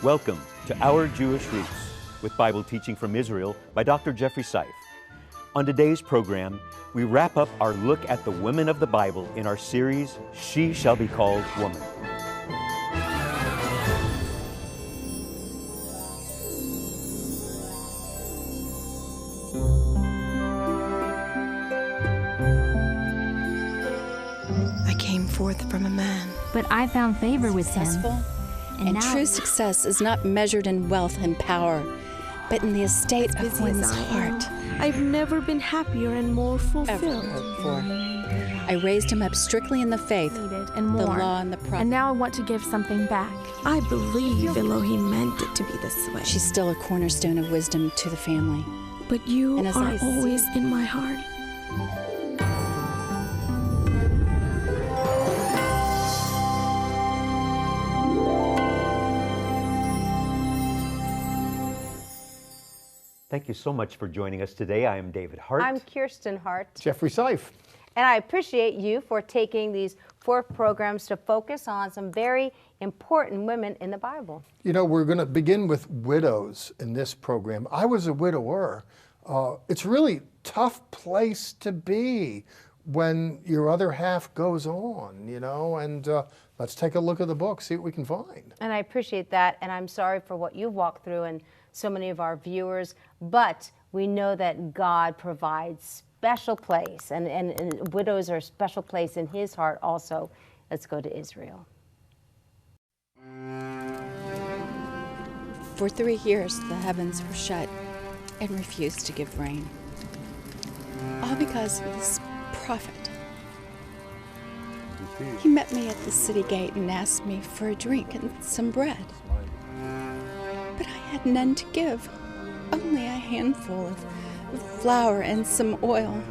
Welcome to Our Jewish Roots with Bible teaching from Israel by Dr. Jeffrey Seif. On today's program, we wrap up our look at the women of the Bible in our series, She Shall Be Called Woman. I came forth from a man. But I found favor with him. And true success is not measured in wealth and power, but in the estate of one's heart. I've never been happier and more fulfilled. I raised him up strictly in the faith, and more. the law and the prophets. And now I want to give something back. I believe Elohim meant it to be this way. She's still a cornerstone of wisdom to the family. But you And as are I see- always in my heart. Thank you so much for joining us today. I am David Hart. I'm Kirsten Hart. Jeffrey Seif. And I appreciate you for taking these 4 programs to focus on some very important women in the Bible. You know, we're going to begin with widows in this program. I was a widower. It's a really tough place to be when your other half goes on, you know, and let's take a look at the book, see what we can find. And I appreciate that, and I'm sorry for what you've walked through and so many of our viewers, but we know that God provides special place, and widows are a special place in his heart also. Let's go to Israel. For 3 years, the heavens were shut and refused to give rain. All because of this prophet. He met me at the city gate and asked me for a drink and some bread. But I had none to give, only a handful of flour and some oil.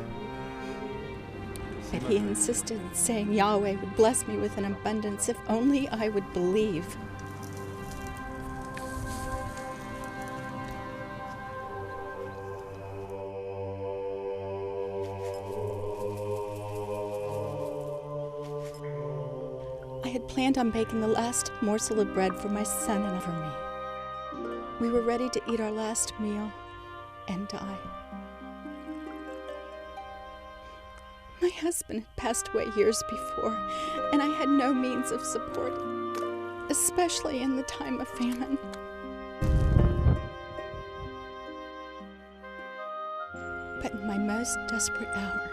But he insisted, saying Yahweh would bless me with an abundance if only I would believe. I had planned on baking the last morsel of bread for my son and for me. We were ready to eat our last meal and die. My husband had passed away years before, and I had no means of support, especially in the time of famine. But in my most desperate hour,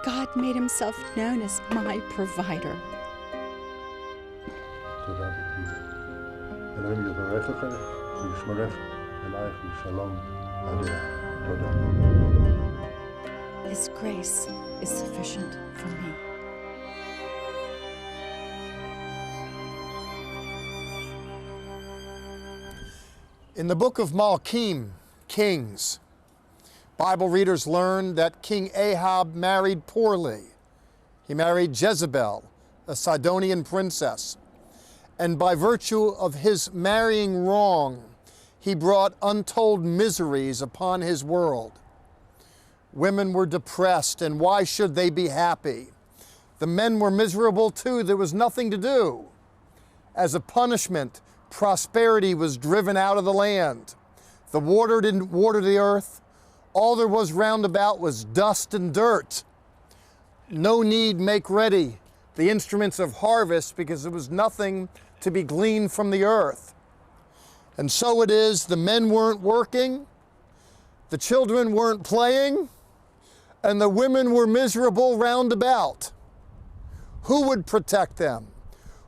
God made himself known as my provider. אלוהים יברכך וישמרך אלייך ושלום עליה. תודה. His grace is sufficient for me. In the book of Malachim, Kings, Bible readers learn that King Ahab married poorly. He married Jezebel, a Sidonian princess. And by virtue of his marrying wrong, he brought untold miseries upon his world. Women were depressed, and why should they be happy? The men were miserable too. There was nothing to do. As a punishment, prosperity was driven out of the land. The water didn't water the earth. All there was round about was dust and dirt. No need make ready the instruments of harvest, because there was nothing to be gleaned from the earth. And so it is, the men weren't working, the children weren't playing, and the women were miserable round about. Who would protect them?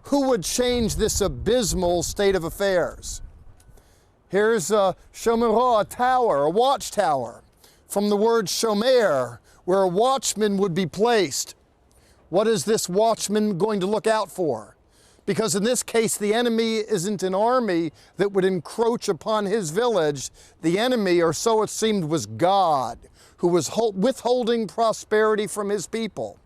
Who would change this abysmal state of affairs? Here's a shomerah, a tower, a watchtower, from the word shomer, where a watchman would be placed. What is this watchman going to look out for? Because in this case, the enemy isn't an army that would encroach upon his village. The enemy, or so it seemed, was God, who was withholding prosperity from his people.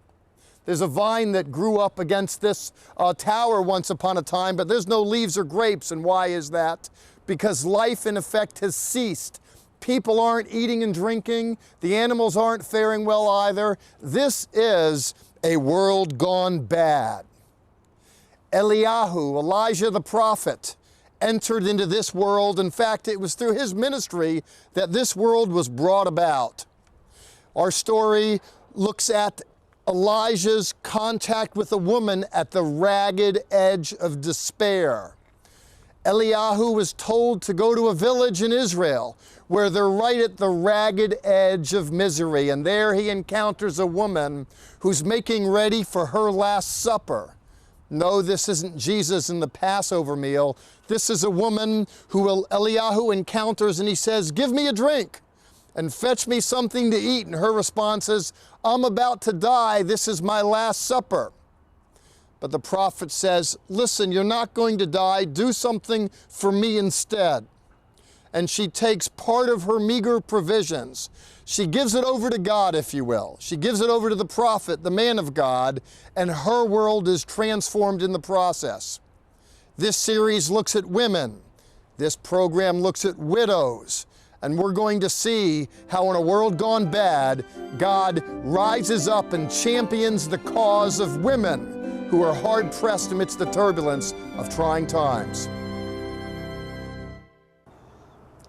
There's a vine that grew up against this tower once upon a time, but there's no leaves or grapes. And why is that? Because life, in effect, has ceased. People aren't eating and drinking. The animals aren't faring well either. This is a world gone bad. Elijah the prophet, entered into this world. In fact, it was through his ministry that this world was brought about. Our story looks at Elijah's contact with a woman at the ragged edge of despair. Eliyahu was told to go to a village in Israel where they're right at the ragged edge of misery, and there he encounters a woman who's making ready for her Last Supper. No, this isn't Jesus in the Passover meal. This is a woman who Eliyahu encounters, and he says, "Give me a drink and fetch me something to eat." And her response is, "I'm about to die. This is my Last Supper." But the prophet says, "Listen, you're not going to die. Do something for me instead." And she takes part of her meager provisions. She gives it over to God, if you will. She gives it over to the prophet, the man of God, and her world is transformed in the process. This series looks at women. This program looks at widows. And we're going to see how in a world gone bad, God rises up and champions the cause of women who are hard-pressed amidst the turbulence of trying times.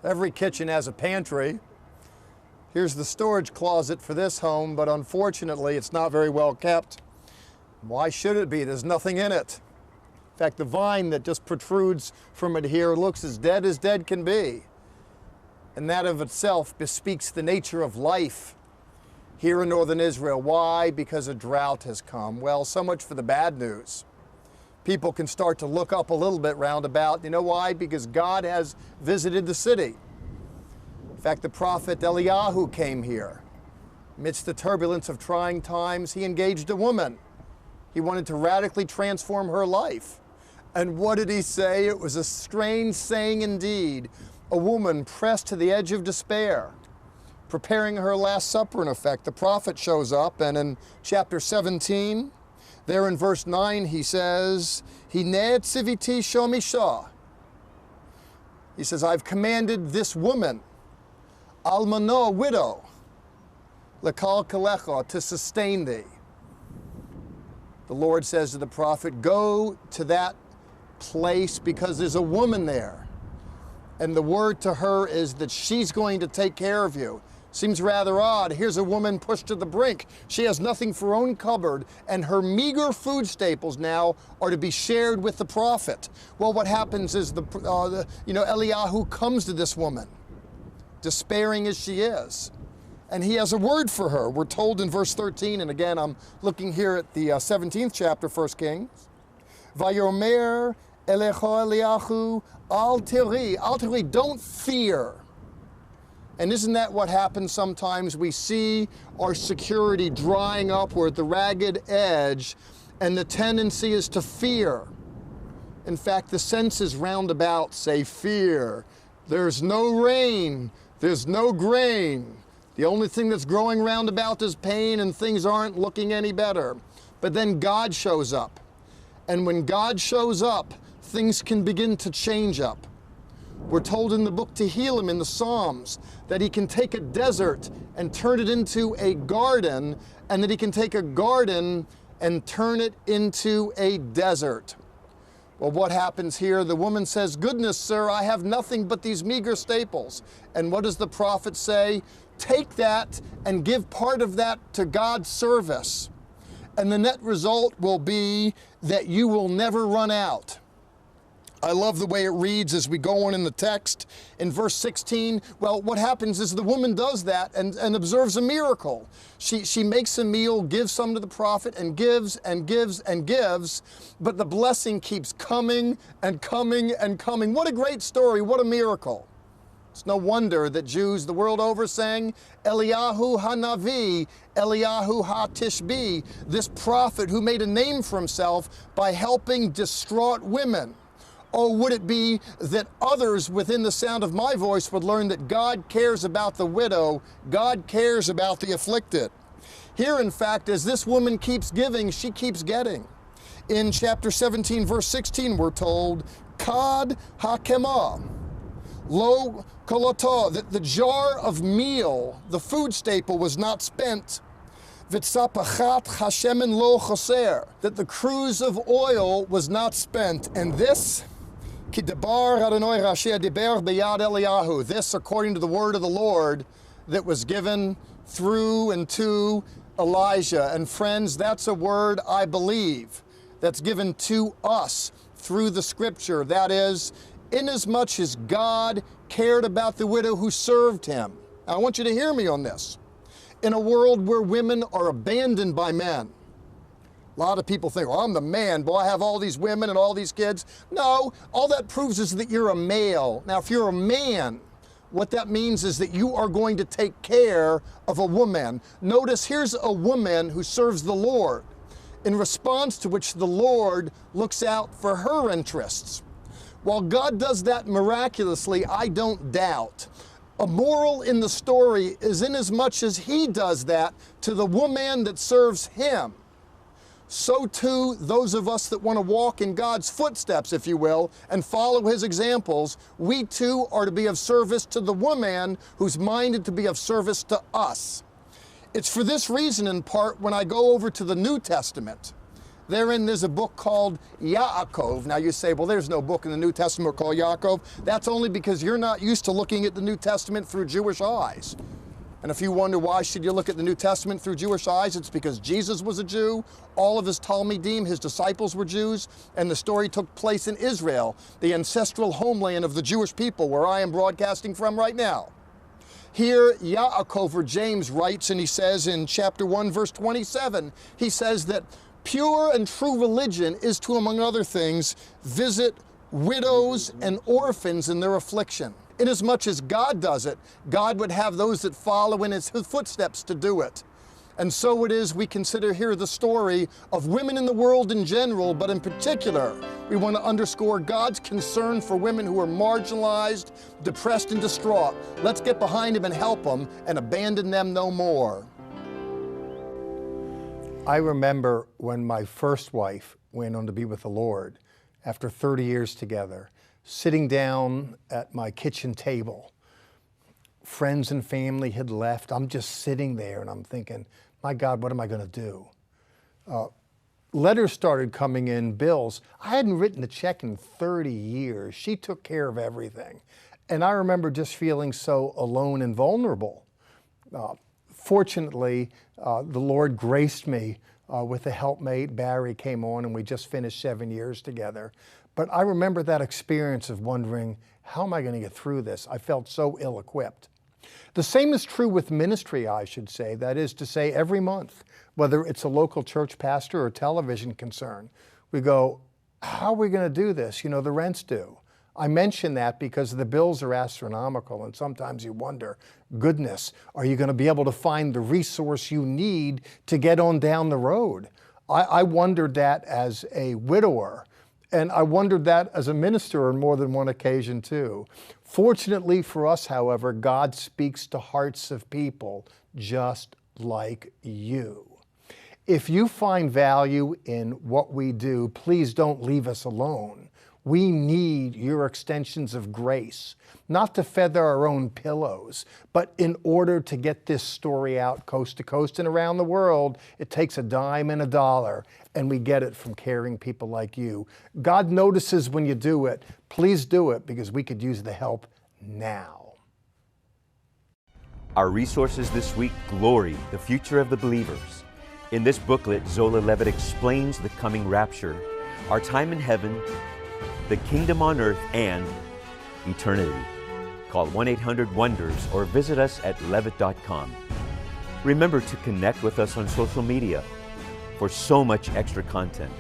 Every kitchen has a pantry. Here's the storage closet for this home, but unfortunately it's not very well kept. Why should it be? There's nothing in it. In fact, the vine that just protrudes from it here looks as dead can be. And that of itself bespeaks the nature of life here in northern Israel. Why? Because a drought has come. Well, so much for the bad news. People can start to look up a little bit roundabout. You know why? Because God has visited the city. In fact, the prophet Eliyahu came here. Amidst the turbulence of trying times, he engaged a woman. He wanted to radically transform her life. And what did he say? It was a strange saying indeed. A woman pressed to the edge of despair, preparing her Last Supper in effect. The prophet shows up, and in chapter 17, there in verse 9, he says, "Hineh tziviti shomisha." He says, "I've commanded this woman, almano, widow, lekal kalecha, to sustain thee." The Lord says to the prophet, "Go to that place because there's a woman there. And the word to her is that she's going to take care of you." Seems rather odd. Here's a woman pushed to the brink. She has nothing for her own cupboard, and her meager food staples now are to be shared with the prophet. Well, what happens is Eliyahu comes to this woman, despairing as she is, and he has a word for her. We're told in verse 13, and again, I'm looking here at the 17th chapter, 1 Kings. Vayomer elecha Eliyahu al tiri, don't fear. And isn't that what happens sometimes? We see our security drying up. We're at the ragged edge, and the tendency is to fear. In fact, the senses roundabout say fear. There's no rain. There's no grain. The only thing that's growing roundabout is pain, and things aren't looking any better. But then God shows up. And when God shows up, things can begin to change up. We're told in the book Tehillim, in the Psalms, that he can take a desert and turn it into a garden, and that he can take a garden and turn it into a desert. Well, what happens here? The woman says, "Goodness, sir, I have nothing but these meager staples." And what does the prophet say? Take that and give part of that to God's service. And the net result will be that you will never run out. I love the way it reads as we go on in the text. In verse 16, well, what happens is the woman does that and observes a miracle. She makes a meal, gives some to the prophet, and gives and gives and gives, but the blessing keeps coming and coming and coming. What a great story, what a miracle. It's no wonder that Jews the world over sang, Eliyahu HaNavi, Eliyahu HaTishbi, this prophet who made a name for himself by helping distraught women. Oh, would it be that others within the sound of my voice would learn that God cares about the widow, God cares about the afflicted. Here, in fact, as this woman keeps giving, she keeps getting. In chapter 17, verse 16, we're told, Kad hakema, lo kolotah, that the jar of meal, the food staple, was not spent. V'tzapachat hashemen lo chaser, that the cruse of oil was not spent. And this Ki debar Adonai Rasher diber beyad Eliyahu. This according to the word of the Lord that was given through and to Elijah. And friends, that's a word I believe that's given to us through the scripture. That is, inasmuch as God cared about the widow who served him. Now, I want you to hear me on this. In a world where women are abandoned by men, a lot of people think, well, I'm the man, boy, I have all these women and all these kids. No, all that proves is that you're a male. Now, if you're a man, what that means is that you are going to take care of a woman. Notice here's a woman who serves the Lord, in response to which the Lord looks out for her interests. While God does that miraculously, I don't doubt. A moral in the story is inasmuch as he does that to the woman that serves him, so too those of us that want to walk in God's footsteps, if you will, and follow his examples, we too are to be of service to the woman who's minded to be of service to us. It's for this reason, in part, when I go over to the New Testament, therein there's a book called Yaakov. Now you say, well, there's no book in the New Testament called Yaakov. That's only because you're not used to looking at the New Testament through Jewish eyes. And if you wonder why should you look at the New Testament through Jewish eyes, it's because Jesus was a Jew, all of his Talmidim, his disciples were Jews, and the story took place in Israel, the ancestral homeland of the Jewish people where I am broadcasting from right now. Here, Yaakov, or James, writes, and he says in chapter 1, verse 27, he says that pure and true religion is to, among other things, visit widows and orphans in their affliction. Inasmuch as God does it, God would have those that follow in his footsteps to do it. And so it is we consider here the story of women in the world in general, but in particular, we want to underscore God's concern for women who are marginalized, depressed, and distraught. Let's get behind them and help them and abandon them no more. I remember when my first wife went on to be with the Lord, after 30 years together, sitting down at my kitchen table. Friends and family had left. I'm just sitting there and I'm thinking, my God, what am I going to do? Letters started coming in, bills. I hadn't written a check in 30 years. She took care of everything. And I remember just feeling so alone and vulnerable. Fortunately, the Lord graced me with a helpmate. Barry came on and we just finished 7 years together. But I remember that experience of wondering, how am I going to get through this? I felt so ill-equipped. The same is true with ministry, I should say. That is to say, every month, whether it's a local church pastor or television concern, we go, how are we going to do this? You know, the rent's due. I mention that because the bills are astronomical, and sometimes you wonder, goodness, are you going to be able to find the resource you need to get on down the road? I wondered that as a widower. And I wondered that as a minister on more than one occasion too. Fortunately for us, however, God speaks to hearts of people just like you. If you find value in what we do, please don't leave us alone. We need your extensions of grace, not to feather our own pillows, but in order to get this story out coast to coast and around the world, it takes a dime and a dollar, and we get it from caring people like you. God notices when you do it. Please do it, because we could use the help now. Our resources this week: Glory, the Future of the Believers. In this booklet, Zola Levitt explains the coming rapture, our time in heaven, the kingdom on earth, and eternity. Call 1-800-WONDERS or visit us at levitt.com. Remember to connect with us on social media for so much extra content.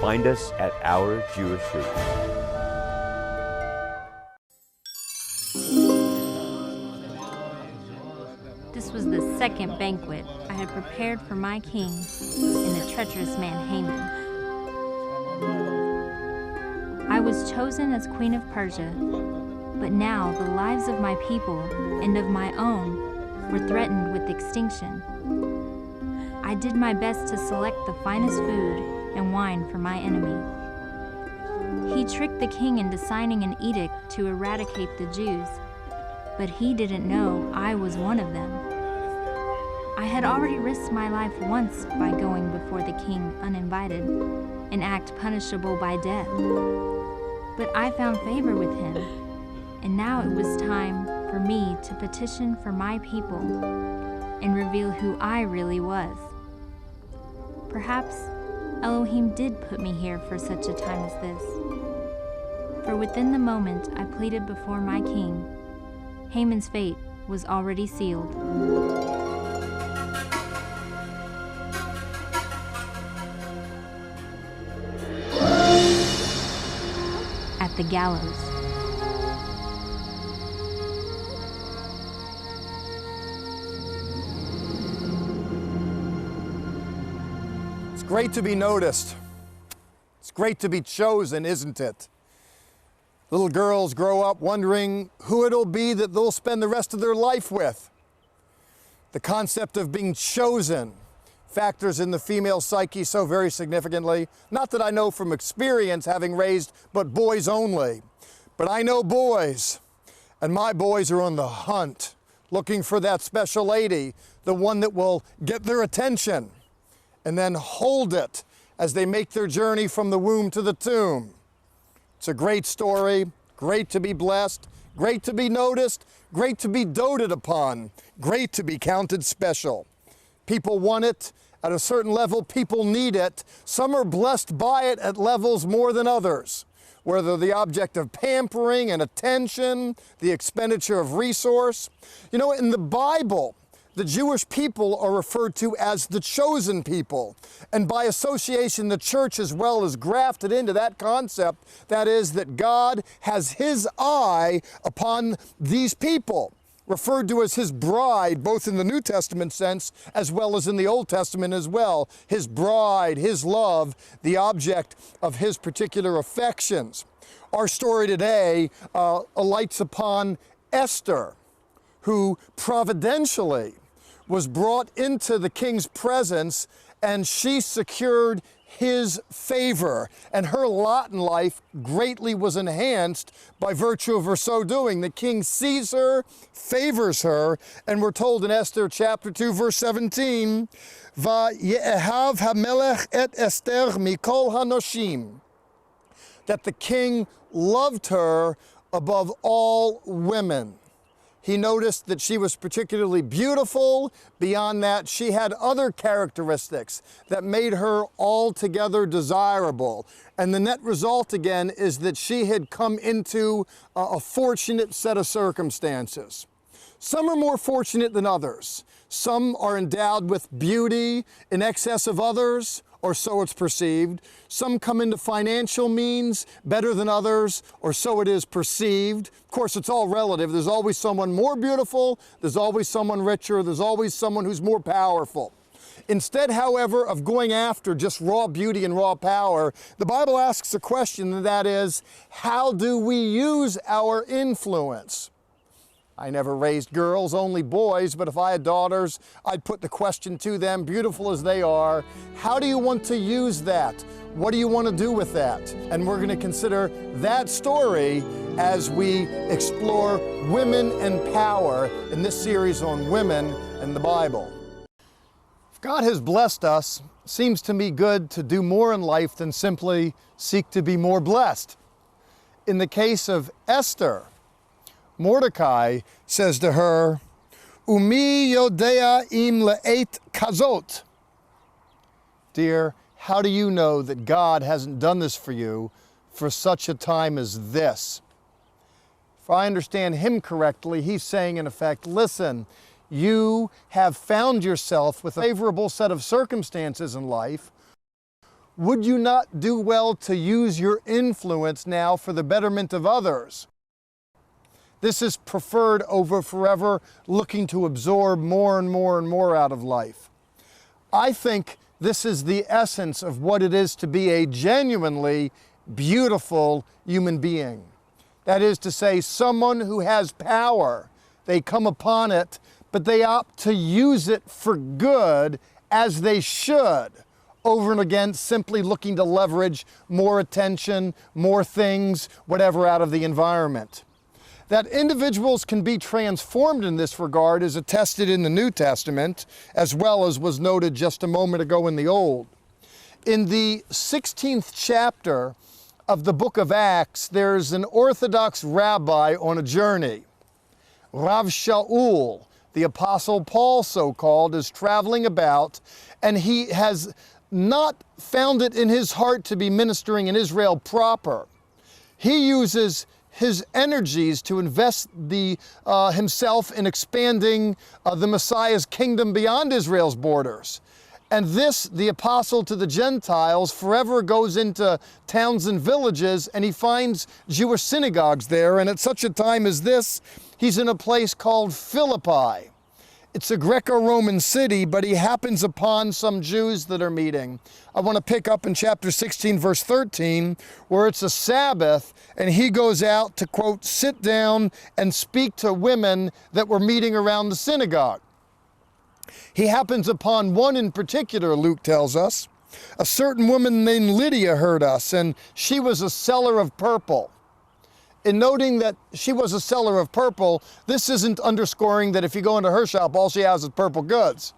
Find us at Our Jewish Roots. This was the second banquet I had prepared for my king and the treacherous man Haman. I was chosen as Queen of Persia, but now the lives of my people and of my own were threatened with extinction. I did my best to select the finest food and wine for my enemy. He tricked the king into signing an edict to eradicate the Jews, but he didn't know I was one of them. I had already risked my life once by going before the king uninvited, an act punishable by death. But I found favor with him, and now it was time for me to petition for my people and reveal who I really was. Perhaps Elohim did put me here for such a time as this. For within the moment I pleaded before my king, Haman's fate was already sealed. At the gallows. It's great to be noticed. It's great to be chosen, isn't it? Little girls grow up wondering who it'll be that they'll spend the rest of their life with. The concept of being chosen factors in the female psyche so very significantly. Not that I know from experience, having raised but boys only, but I know boys, and my boys are on the hunt, looking for that special lady, the one that will get their attention and then hold it as they make their journey from the womb to the tomb. It's a great story, great to be blessed, great to be noticed, great to be doted upon, great to be counted special. People want it at a certain level, people need it. Some are blessed by it at levels more than others, where they're the object of pampering and attention, the expenditure of resource. You know, in the Bible, the Jewish people are referred to as the chosen people. And by association, the church as well is grafted into that concept. That is, that God has his eye upon these people, referred to as his bride, both in the New Testament sense as well as in the Old Testament as well. His bride, his love, the object of his particular affections. Our story today alights upon Esther, who providentially was brought into the king's presence, and she secured his favor, and her lot in life greatly was enhanced by virtue of her so doing. The king sees her, favors her, and we're told in Esther chapter 2 verse 17, "Va'ye'ehav hamelech et Esther mikol hanoshim," that the king loved her above all women. He noticed that she was particularly beautiful. Beyond that, she had other characteristics that made her altogether desirable. And the net result, again, is that she had come into a fortunate set of circumstances. Some are more fortunate than others. Some are endowed with beauty in excess of others, or so it's perceived. Some come into financial means better than others, or so it is perceived. Of course, it's all relative. There's always someone more beautiful, there's always someone richer, there's always someone who's more powerful. Instead, however, of going after just raw beauty and raw power, the Bible asks a question, and that is, how do we use our influence? I never raised girls, only boys, but if I had daughters, I'd put the question to them, beautiful as they are, how do you want to use that? What do you want to do with that? And we're going to consider that story as we explore women and power in this series on women and the Bible. If God has blessed us, it seems to me good to do more in life than simply seek to be more blessed. In the case of Esther, Mordecai says to her, "Umi yodea im le'et kazot." Dear, how do you know that God hasn't done this for you for such a time as this? If I understand him correctly, he's saying in effect, listen, you have found yourself with a favorable set of circumstances in life. Would you not do well to use your influence now for the betterment of others? This is preferred over forever looking to absorb more and more and more out of life. I think this is the essence of what it is to be a genuinely beautiful human being. That is to say, someone who has power. They come upon it, but they opt to use it for good as they should, over and against simply looking to leverage more attention, more things, whatever out of the environment. That individuals can be transformed in this regard is attested in the New Testament, as well as was noted just a moment ago in the Old. In the 16th chapter of the book of Acts, there's an Orthodox rabbi on a journey. Rav Shaul, the Apostle Paul so-called, is traveling about, and he has not found it in his heart to be ministering in Israel proper. He uses his energies to invest himself in expanding the Messiah's kingdom beyond Israel's borders. And this, the apostle to the Gentiles, forever goes into towns and villages, and he finds Jewish synagogues there. And at such a time as this, he's in a place called Philippi. It's a Greco-Roman city, but he happens upon some Jews that are meeting. I want to pick up in chapter 16, verse 13, where it's a Sabbath, and he goes out to, quote, sit down and speak to women that were meeting around the synagogue. He happens upon one in particular, Luke tells us. A certain woman named Lydia heard us, and she was a seller of purple. In noting that she was a seller of purple, this isn't underscoring that if you go into her shop, all she has is purple goods.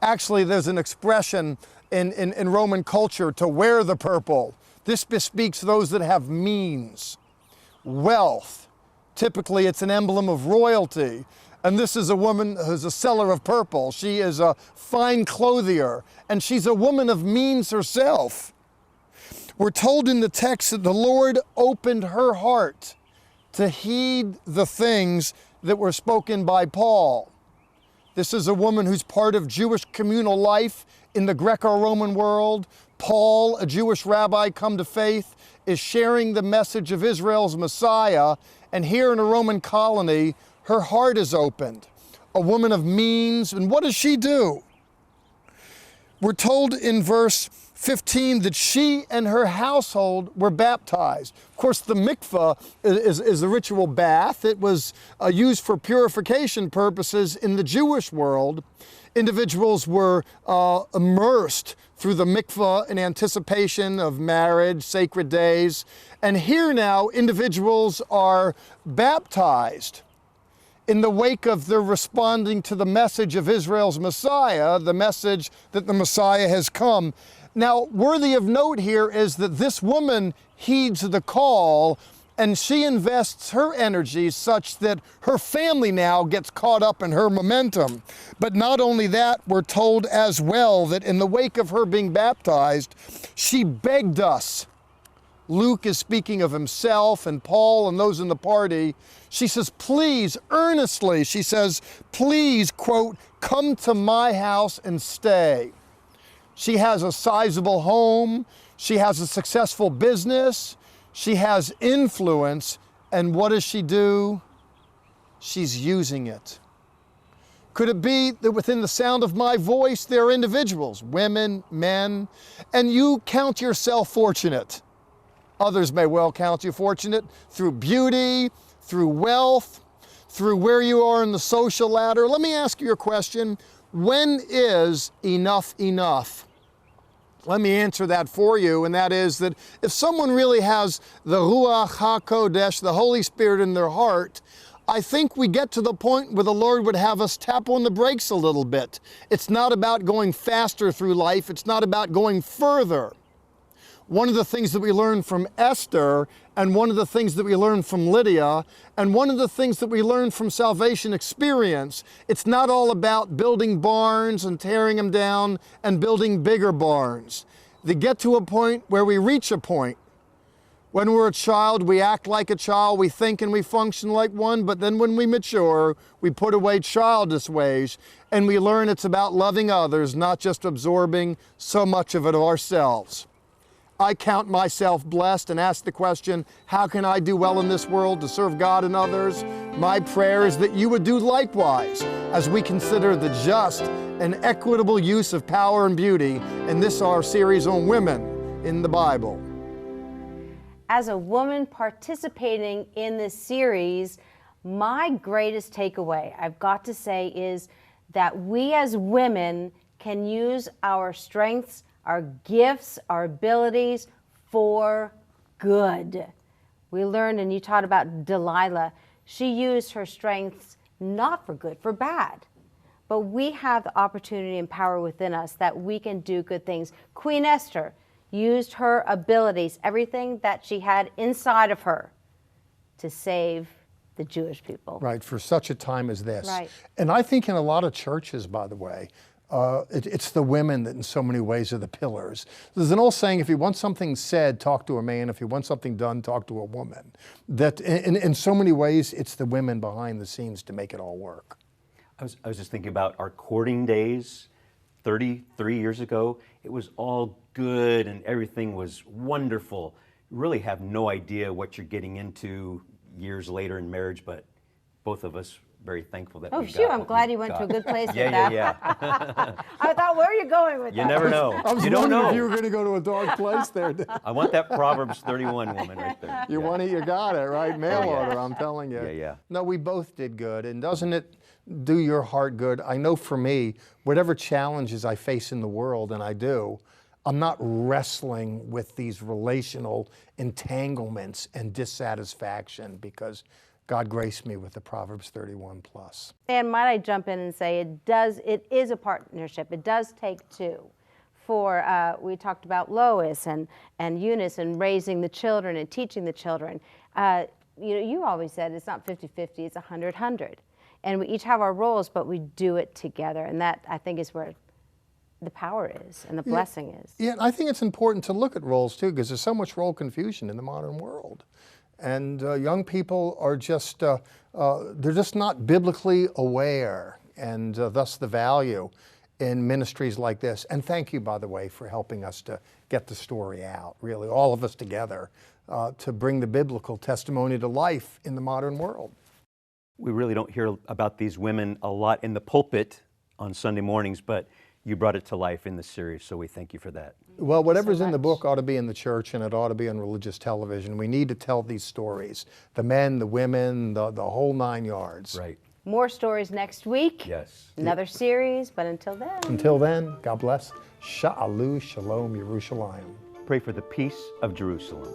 Actually, there's an expression in Roman culture to wear the purple. This bespeaks those that have means, wealth. Typically, it's an emblem of royalty. And this is a woman who's a seller of purple. She is a fine clothier, and she's a woman of means herself. We're told in the text that the Lord opened her heart to heed the things that were spoken by Paul. This is a woman who's part of Jewish communal life in the Greco-Roman world. Paul, a Jewish rabbi come to faith, is sharing the message of Israel's Messiah, and here in a Roman colony, her heart is opened. A woman of means, and what does she do? We're told in verse 15 that she and her household were baptized. Of course, the mikvah is a ritual bath. It was used for purification purposes in the Jewish world. Individuals were immersed through the mikvah in anticipation of marriage, sacred days. And here now, individuals are baptized in the wake of their responding to the message of Israel's Messiah, the message that the Messiah has come. Now, worthy of note here is that this woman heeds the call, and she invests her energies such that her family now gets caught up in her momentum. But not only that, we're told as well that in the wake of her being baptized, she begged us. Luke is speaking of himself and Paul and those in the party. She says, please, earnestly, she says, please, quote, come to my house and stay. She has a sizable home. She has a successful business. She has influence. And what does she do? She's using it. Could it be that within the sound of my voice, there are individuals, women, men, and you count yourself fortunate? Others may well count you fortunate through beauty, through wealth, through where you are in the social ladder. Let me ask you a question. When is enough enough? Let me answer that for you, and that is that if someone really has the Ruach HaKodesh, the Holy Spirit in their heart, I think we get to the point where the Lord would have us tap on the brakes a little bit. It's not about going faster through life. It's not about going further. One of the things that we learn from Esther, and one of the things that we learn from Lydia, and one of the things that we learn from salvation experience, it's not all about building barns and tearing them down and building bigger barns. They get to a point where we reach a point. When we're a child, we act like a child, we think and we function like one, but then when we mature, we put away childish ways, and we learn it's about loving others, not just absorbing so much of it ourselves. I count myself blessed and ask the question, how can I do well in this world to serve God and others? My prayer is that you would do likewise as we consider the just and equitable use of power and beauty in this our series on women in the Bible. As a woman participating in this series, my greatest takeaway, I've got to say, is that we as women can use our strengths, our gifts, our abilities for good. We learned, and you taught about Delilah, she used her strengths not for good, for bad. But we have the opportunity and power within us that we can do good things. Queen Esther used her abilities, everything that she had inside of her, to save the Jewish people. Right, for such a time as this. Right. And I think in a lot of churches, by the way, it's the women that in so many ways are the pillars. There's an old saying, if you want something said, talk to a man. If you want something done, talk to a woman. That in so many ways, it's the women behind the scenes to make it all work. I was just thinking about our courting days 33 years ago. It was all good and everything was wonderful. You really have no idea what you're getting into years later in marriage, but both of us very thankful that Oh, we shoot, got I'm what glad we you went got. to a good place with Yeah, that. yeah. I thought, where are you going with that? You never know. I was You don't wondering know. if you were going to go to a dark place there. I want that Proverbs 31 woman right there. You want it, you got it, right? Mail order, I'm telling you. Yeah, yeah. No, we both did good. And doesn't it do your heart good? I know for me, whatever challenges I face in the world, and I do, I'm not wrestling with these relational entanglements and dissatisfaction because God graced me with the Proverbs 31 plus. And might I jump in and say it is a partnership. It does take two. We talked about Lois and Eunice and raising the children and teaching the children. You always said it's not 50-50, it's 100-100. And we each have our roles, but we do it together. And that, I think, is where the power is and the blessing is. Yeah, and I think it's important to look at roles too, because there's so much role confusion in the modern world. And young people are just, they're just not biblically aware, and thus the value in ministries like this. And thank you, by the way, for helping us to get the story out, really, all of us together, to bring the biblical testimony to life in the modern world. We really don't hear about these women a lot in the pulpit on Sunday mornings, but you brought it to life in the series, so we thank you for that. Well, whatever's in the book ought to be in the church, and it ought to be on religious television. We need to tell these stories. The men, the women, the whole 9 yards. Right. More stories next week. Yes. Another series, but until then. Until then, God bless. Sha'alu Shalom Yerushalayim. Pray for the peace of Jerusalem.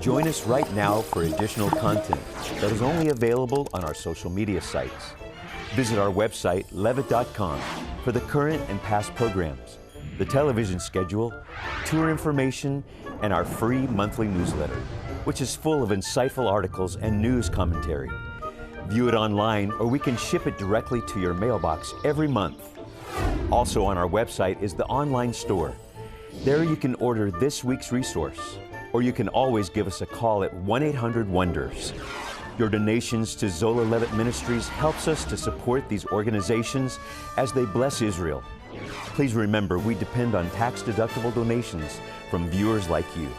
Join us right now for additional content that is only available on our social media sites. Visit our website, levitt.com, for the current and past programs, the television schedule, tour information, and our free monthly newsletter, which is full of insightful articles and news commentary. View it online, or we can ship it directly to your mailbox every month. Also on our website is the online store. There you can order this week's resource, or you can always give us a call at 1-800-WONDERS. Your donations to Zola Levitt Ministries helps us to support these organizations as they bless Israel. Please remember, we depend on tax-deductible donations from viewers like you.